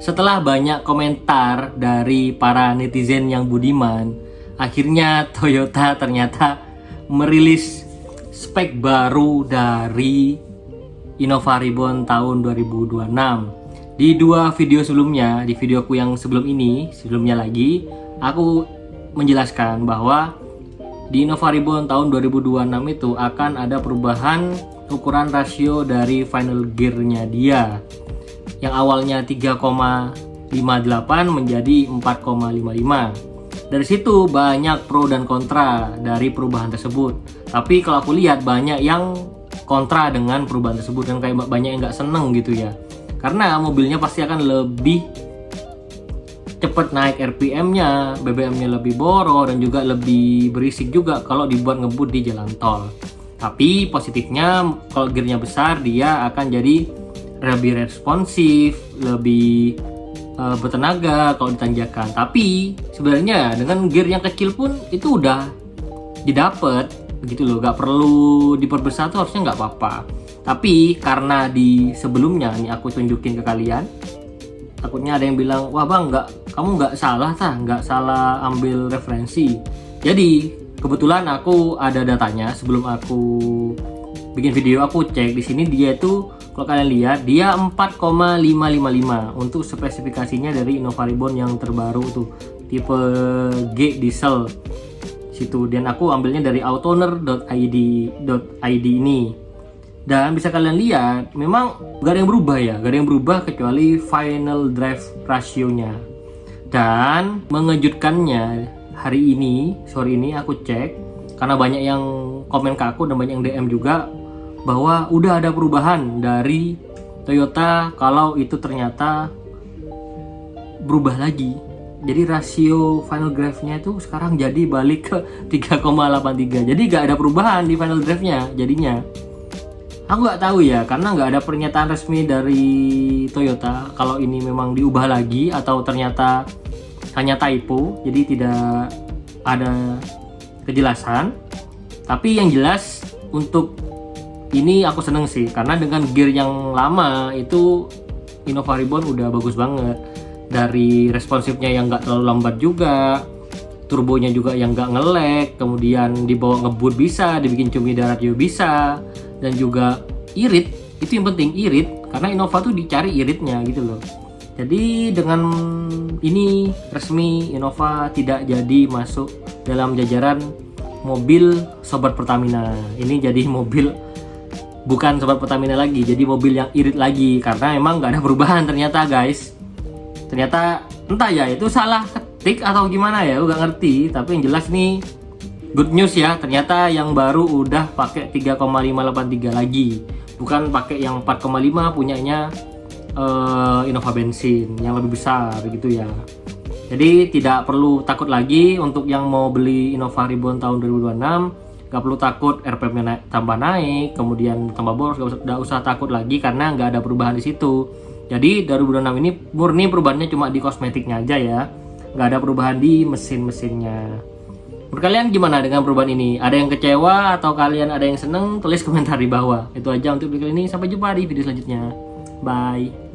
Setelah banyak komentar dari para netizen yang budiman, akhirnya Toyota ternyata merilis spek baru dari Innova Reborn tahun 2026. Di dua video sebelumnya, di videoku yang sebelumnya lagi, aku menjelaskan bahwa di Innova Reborn tahun 2026 itu akan ada perubahan ukuran rasio dari final gear-nya dia. Yang awalnya 3,58 menjadi 4,55. Dari situ banyak pro dan kontra dari perubahan tersebut. Tapi kalau aku lihat banyak yang kontra dengan perubahan tersebut dan kayak banyak yang nggak seneng gitu ya. Karena mobilnya pasti akan lebih cepat naik RPM-nya, BBM-nya lebih boros dan juga lebih berisik juga kalau dibuat ngebut di jalan tol. Tapi positifnya kalau gearnya besar dia akan jadi lebih responsif, lebih bertenaga kalau ditanjakan. Tapi sebenarnya dengan gear yang kecil pun itu udah didapat gitu loh, gak perlu diperbesar tuh harusnya nggak apa-apa. Tapi karena di sebelumnya nih aku tunjukin ke kalian, takutnya ada yang bilang, wah bang, kamu nggak salah ambil referensi. Jadi kebetulan aku ada datanya. Sebelum aku bikin video aku cek di sini dia itu, kalau kalian lihat dia 4,555 untuk spesifikasinya dari Innova Reborn yang terbaru tuh, tipe G diesel situ. Dan aku ambilnya dari autoner.id ini. Dan bisa kalian lihat memang gak ada yang berubah ya, gak ada yang berubah kecuali final drive rasionya. Dan mengejutkannya sore ini aku cek, karena banyak yang komen ke aku dan banyak yang DM juga, bahwa udah ada perubahan dari Toyota kalau itu ternyata berubah lagi. Jadi rasio final drive-nya itu sekarang jadi balik ke 3,83. Jadi gak ada perubahan di final drive-nya jadinya. Aku nggak tahu ya, karena nggak ada pernyataan resmi dari Toyota kalau ini memang diubah lagi atau ternyata hanya typo, jadi tidak ada kejelasan. Tapi yang jelas untuk ini aku seneng sih, karena dengan gear yang lama itu Innova Reborn udah bagus banget. Dari responsifnya yang nggak terlalu lambat juga, turbonya juga yang nggak nge-lag, kemudian dibawa ngebut bisa, dibikin cumi darat juga bisa. Dan juga irit, itu yang penting, irit, karena Innova tuh dicari iritnya gitu loh. Jadi dengan ini resmi Innova tidak jadi masuk dalam jajaran mobil Sobat Pertamina. Ini jadi mobil bukan Sobat Pertamina lagi, jadi mobil yang irit lagi, karena emang nggak ada perubahan ternyata guys. Ternyata entah ya itu salah ketik atau gimana ya, gue nggak ngerti. Tapi yang jelas nih good news ya, ternyata yang baru udah pakai 3,583 lagi, bukan pakai yang 4,5 punyanya Innova bensin yang lebih besar gitu ya. Jadi tidak perlu takut lagi untuk yang mau beli Innova Reborn tahun 2026, gak perlu takut RPM tambah naik, kemudian tambah boros, gak usah takut lagi karena nggak ada perubahan di situ. Jadi 2026 ini murni perubahannya cuma di kosmetiknya aja ya, nggak ada perubahan di mesin-mesinnya. Menurut kalian gimana dengan perubahan ini? Ada yang kecewa atau kalian ada yang seneng? Tulis komentar di bawah. Itu aja untuk video kali ini. Sampai jumpa di video selanjutnya. Bye.